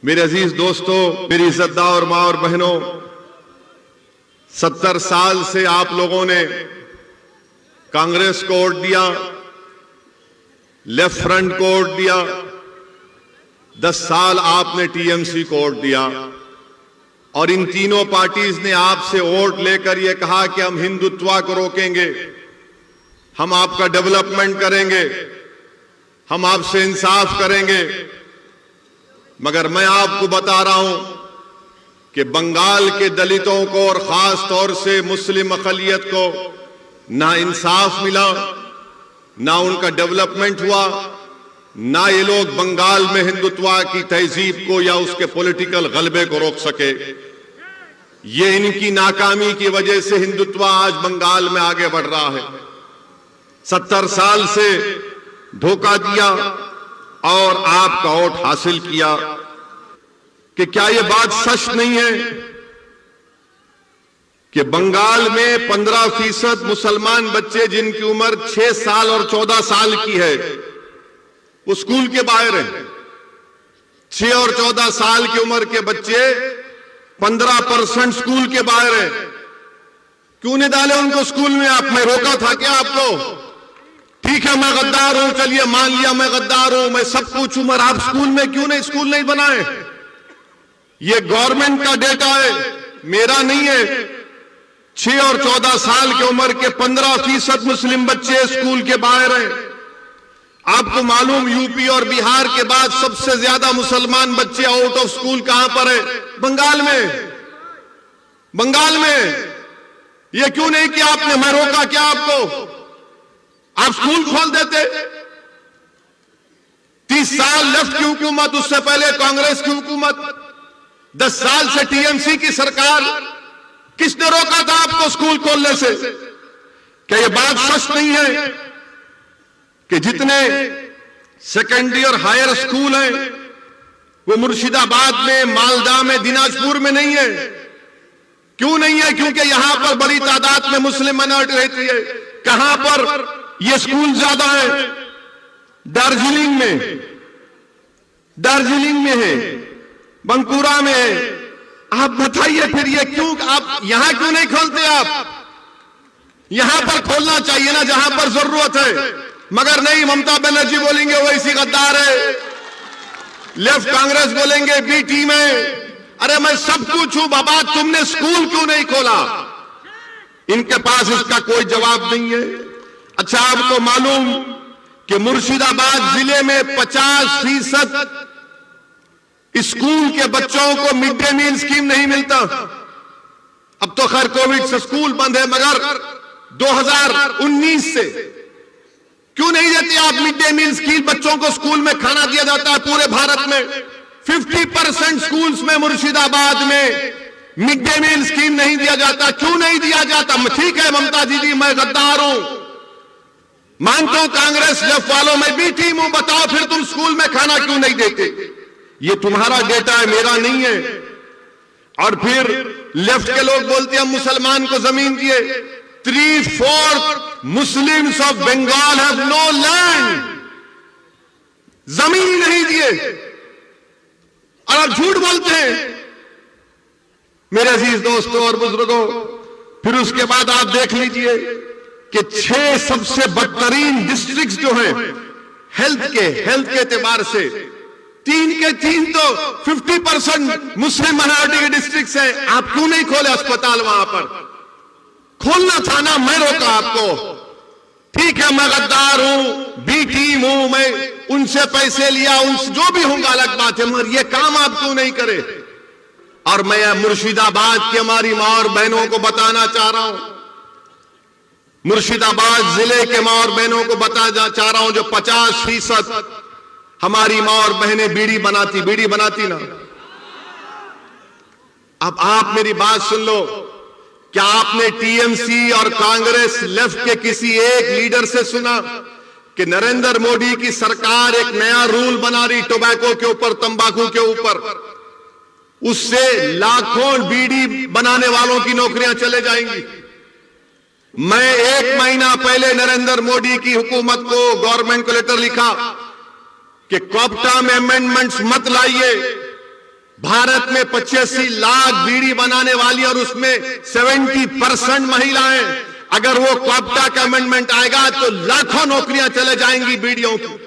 मेरे अजीज दोस्तों, मेरी इज्जतदार और माँ और बहनों, 70 साल से आप लोगों ने कांग्रेस को वोट दिया, लेफ्ट फ्रंट को वोट दिया, 10 साल आपने टीएमसी को वोट दिया और इन तीनों पार्टीज ने आपसे वोट लेकर यह कहा कि हम हिंदुत्व को रोकेंगे, हम आपका डेवलपमेंट करेंगे, हम आपसे इंसाफ करेंगे। मगर मैं आपको बता रहा हूं कि बंगाल के दलितों को और खास तौर से मुस्लिम अक़लियत को ना इंसाफ मिला, ना उनका डेवलपमेंट हुआ, ना ये लोग बंगाल में हिंदुत्व की तहजीब को या उसके पॉलिटिकल गलबे को रोक सके। ये इनकी नाकामी की वजह से हिंदुत्व आज बंगाल में आगे बढ़ रहा है। 70 साल से धोखा दिया और आपका वोट हासिल किया। कि क्या यह बात सच नहीं है कि बंगाल में 15% मुसलमान बच्चे जिनकी उम्र 6 साल और 14 साल की है वो स्कूल के बाहर हैं। 6 और 14 साल की उम्र के बच्चे 15% स्कूल के बाहर हैं। क्यों नहीं डाले उनको स्कूल में? आप मैं रोका था क्या आपको? ठीक है, मैं गद्दार हूं, चलिए मान लिया मैं गद्दार हूं, मैं सब कुछ हूं, मगर आप स्कूल में क्यों नहीं स्कूल नहीं बनाए? ये गवर्नमेंट का डेटा है, मेरा नहीं है। 6 और 14 साल की उम्र के 15% मुस्लिम बच्चे स्कूल के बाहर हैं। आपको मालूम यूपी और बिहार के बाद सबसे ज्यादा मुसलमान बच्चे आउट ऑफ स्कूल कहां पर है? बंगाल में। बंगाल में ये क्यों नहीं किया आपने? मैं रोका क्या आपको? आप स्कूल खोल देते। 30 साल लेफ्ट की हुकूमत, उससे पहले कांग्रेस की हुकूमत, 10 साल से टीएमसी की सरकार, किसने रोका था आपको स्कूल खोलने से? क्या यह बात सच नहीं है कि जितने सेकेंडरी और हायर स्कूल हैं वो मुर्शिदाबाद में, मालदा में, दिनाजपुर में नहीं है? क्यों नहीं है? क्योंकि यहां पर बड़ी तादाद में मुस्लिम माइनॉरिटी रहती है। कहां पर ये स्कूल ज्यादा है? दार्जिलिंग में, दार्जिलिंग में है, बंकुरा में है। आप बताइए फिर ये क्यों, आप यहां क्यों नहीं खोलते? आप यहां पर खोलना चाहिए ना जहां पर जरूरत है। मगर नहीं, ममता बनर्जी बोलेंगे वो ऐसी गद्दार है, लेफ्ट कांग्रेस बोलेंगे बी टीम है। अरे मैं सब कुछ हूं बाबा, तुमने स्कूल क्यों नहीं खोला? इनके पास इसका कोई जवाब नहीं है। अच्छा, आपको मालूम कि मुर्शिदाबाद जिले में 50% स्कूल के बच्चों को मिड डे मील स्कीम नहीं मिलता। अब तो खैर कोविड से स्कूल बंद है, मगर 2019 से क्यों नहीं देती आप मिड डे मील स्कीम? बच्चों को स्कूल में खाना दिया जाता है पूरे भारत में। 50% स्कूल्स में मुर्शिदाबाद में मिड डे मील स्कीम नहीं दिया जाता। क्यों नहीं दिया जाता? ठीक है ममता दीदी, मैं गद्दार हूं, मानता हूं कांग्रेस लेफ्ट वालों में भी टीम हूं, बताओ फिर तुम स्कूल में खाना क्यों नहीं देते? ये तुम्हारा डेटा है, मेरा नहीं है। और फिर लेफ्ट के लोग बोलते हैं हम मुसलमान को जमीन दिए। 3/4 Muslims of Bengal have no land, जमीन नहीं दिए और आप झूठ बोलते हैं। मेरे अजीज दोस्तों और बुजुर्गों, फिर उसके बाद आप देख लीजिए कि 6 सबसे बदतरीन डिस्ट्रिक्ट्स जो हैं हेल्थ के एतबार से, 3 के 3 तो 50% मुस्लिम माइनॉरिटी के डिस्ट्रिक्ट्स हैं। आप क्यों नहीं खोले अस्पताल? वहां पर खोलना था ना, मैं रोका आपको। ठीक है, मैं गद्दार हूं, बी टीम हूं, मैं उनसे पैसे लिया, उनसे जो भी होगा अलग बात है, मगर ये काम आप क्यों नहीं करे? और मैं मुर्शिदाबाद की हमारी मां और बहनों को बताना चाह रहा हूं, मुर्शिदाबाद जिले के मां और बहनों को बताना चाह रहा हूं, जो 50% हमारी मां और बहनें बीड़ी बनाती ना। अब आप मेरी बात सुन लो। क्या आपने टीएमसी और कांग्रेस लेफ्ट के किसी एक लीडर से सुना कि नरेंद्र मोदी की सरकार एक नया रूल बना रही टोबैको के ऊपर, तंबाकू के ऊपर, उससे लाखों बीड़ी बनाने वालों की नौकरियां चले जाएंगी? मैं 1 महीना पहले नरेंद्र मोदी की हुकूमत को, गवर्नमेंट को लेटर लिखा कि कोप्टा में अमेंडमेंट्स मत लाइए, भारत में 85 लाख बीड़ी बनाने वाली और उसमें 70% महिलाएं। अगर वो क्वाप्टा का अमेंडमेंट आएगा तो लाखों नौकरियां चले जाएंगी बीड़ियों की।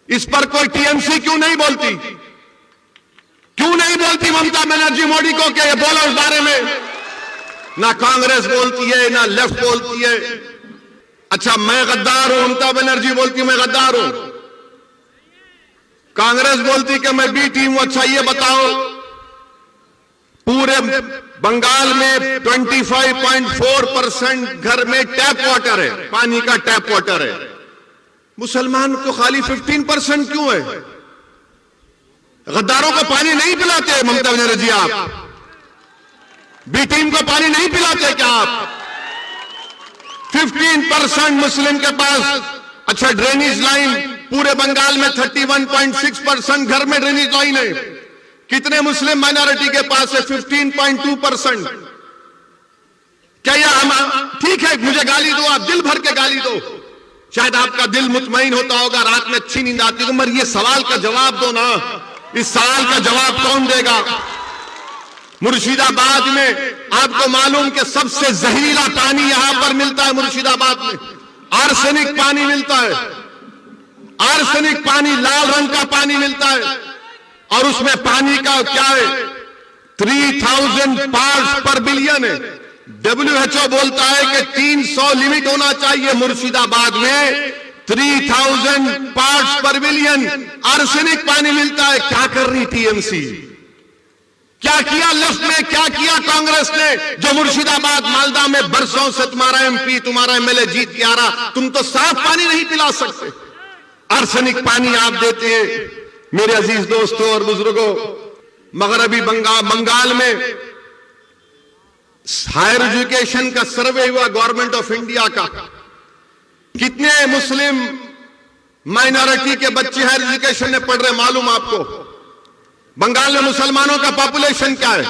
इस पर कोई टीएमसी क्यों नहीं बोलती? क्यों नहीं बोलती ममता बनर्जी मोदी को कि ये बोलो इस बारे में? ना कांग्रेस बोलती है, ना लेफ्ट बोलती है। अच्छा, मैं गद्दार हूं, ममता बनर्जी बोलती मैं गद्दार हूं, कांग्रेस बोलती कि मैं बी टीम हूं। अच्छा, ये बताओ, पूरे बंगाल में 25.4% घर में टैप वाटर है, पानी का टैप वाटर है। मुसलमान को खाली 15% क्यों है? गद्दारों को पानी नहीं पिलाते ममता बनर्जी आप? बी टीम को पानी नहीं पिलाते क्या आप? 15% मुस्लिम के पास। अच्छा, ड्रेनेज लाइन पूरे बंगाल में 31.6% घर में ड्रेनेज लाइन है। कितने मुस्लिम माइनॉरिटी के पास है? 15.2%। क्या यह ठीक है? मुझे गाली दो, आप दिल भर के गाली दो, शायद आपका दिल मुतमईन होता होगा, रात में अच्छी नींद आती है, मगर ये सवाल का जवाब दो ना। इस सवाल का जवाब कौन देगा? मुर्शिदाबाद में आपको मालूम कि सबसे जहरीला पानी यहां पर मिलता है। मुर्शिदाबाद में आर्सेनिक पानी मिलता है। आर्सेनिक पानी, लाल रंग का पानी मिलता है और उसमें पानी का क्या है? 3000 पार्ट्स पर बिलियन है। WHO बोलता है कि 300 लिमिट होना चाहिए। मुर्शिदाबाद में 3000 पार्ट्स पर बिलियन आर्सेनिक पानी मिलता है। क्या कर रही टीएमसी? क्या किया लेफ्ट ने? क्या किया कांग्रेस ने? जो मुर्शिदाबाद मालदा में बरसों से तुम्हारा एमपी, तुम्हारा एमएलए जीत के आ रहा, तुम तो साफ पानी नहीं पिला सकते, आर्सेनिक पानी आप देते हैं। मेरे अजीज दोस्तों और बुजुर्गों, मगरबी बंगाल में हायर एजुकेशन का सर्वे हुआ गवर्नमेंट ऑफ इंडिया का। कितने मुस्लिम माइनॉरिटी के बच्चे हायर एजुकेशन में पढ़ रहे मालूम आपको? बंगाल में मुसलमानों का पॉपुलेशन क्या है?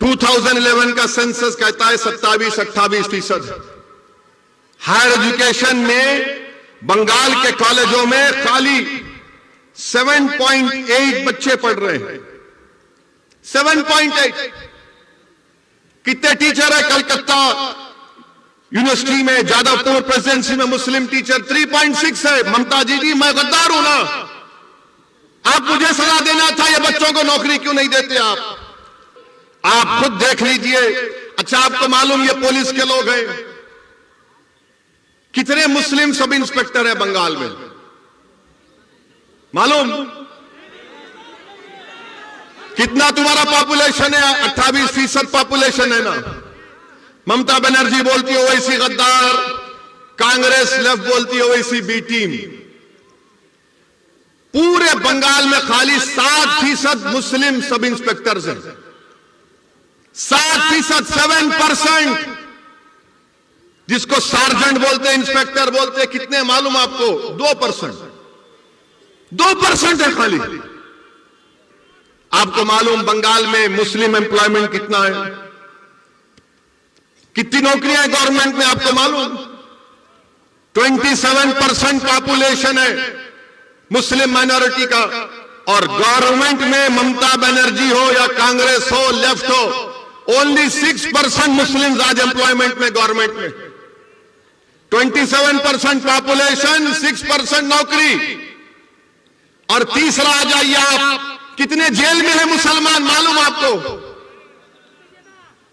2011 का सेंसस कहता है 27-28%। हायर एजुकेशन में बंगाल के कॉलेजों में खाली 7.8 बच्चे पढ़ रहे हैं। 7.8। कितने टीचर है? कलकत्ता यूनिवर्सिटी में, जादवपुर प्रेसिडेंसी में मुस्लिम टीचर 3.6 है। ममता जी, मैं गद्दार हूं ना? आप मुझे सलाह देना था, ये बच्चों को नौकरी क्यों नहीं देते आप खुद देख लीजिए। अच्छा, आपको मालूम ये पुलिस के लोग हैं? कितने मुस्लिम सब इंस्पेक्टर है बंगाल में मालूम? कितना तुम्हारा पॉपुलेशन है? 28% पॉपुलेशन है ना? ममता बनर्जी बोलती है ओवैसी गद्दार, कांग्रेस लेफ्ट बोलती है ओवैसी बी टीम। पूरे बंगाल में खाली 7% मुस्लिम सब इंस्पेक्टर्स हैं। 7%, 7%, जिसको सार्जेंट बोलते हैं, इंस्पेक्टर बोलते हैं। कितने मालूम आपको? 2%। 2% है खाली। आपको मालूम बंगाल में मुस्लिम एम्प्लॉयमेंट कितना है? कितनी नौकरियां हैं गवर्नमेंट में आपको मालूम? 27% पॉपुलेशन है मुस्लिम माइनॉरिटी का। और गवर्नमेंट में ममता बनर्जी हो या कांग्रेस हो, लेफ्ट हो, ओनली 6% मुस्लिम आज एम्प्लॉयमेंट में गवर्नमेंट में। 27% पॉपुलेशन, 6% नौकरी। और तीसरा आ जाइए आप, कितने जेल में है मुसलमान मालूम आपको?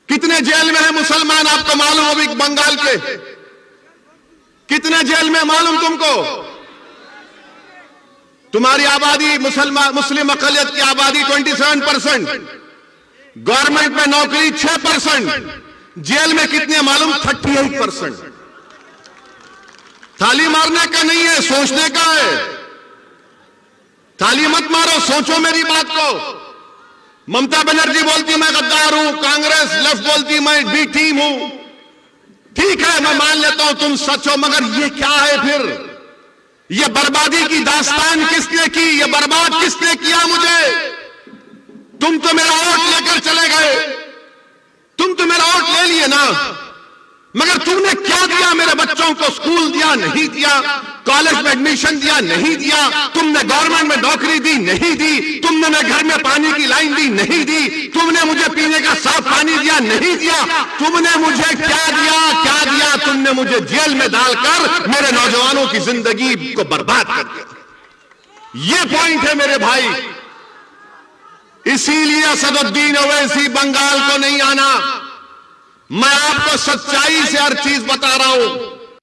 कितने जेल में है मुसलमान आपको मालूम? अभी बंगाल के कितने जेल में मालूम तुमको? तुम्हारी आबादी मुस्लिम अकलियत की आबादी 27%, गवर्नमेंट में नौकरी 6%, जेल में कितने मालूम? 38%। ताली मारने का नहीं है, सोचने का है। ताली मत मारो, सोचो मेरी बात को। ममता बनर्जी बोलती मैं गद्दार हूं, कांग्रेस लेफ्ट बोलती मैं बी टीम हूं। ठीक है, मैं मान लेता हूं तुम सच हो, मगर ये क्या है फिर? ये बर्बादी की दास्तान किसने की? ये बर्बाद किसने किया मुझे? तुम तो मेरा वोट लेकर चले गए, तुम तो मेरा वोट ले लिए ना। मगर तुमने क्या दिया मेरे बच्चों को? स्कूल दिया नहीं दिया, कॉलेज में एडमिशन दिया नहीं दिया, तुमने गवर्नमेंट में नौकरी दी नहीं दी, तुमने मेरे घर में पानी की लाइन दी नहीं दी, तुमने मुझे पीने का साफ पानी दिया नहीं दिया, तुमने मुझे क्या दिया? क्या दिया? तुमने मुझे जेल में डालकर मेरे नौजवानों की जिंदगी को बर्बाद कर दिया। यह पॉइंट है मेरे भाई। इसीलिए असदुद्दीन ओवैसी बंगाल को नहीं आना। मैं आपको सच्चाई से हर चीज बता रहा हूं।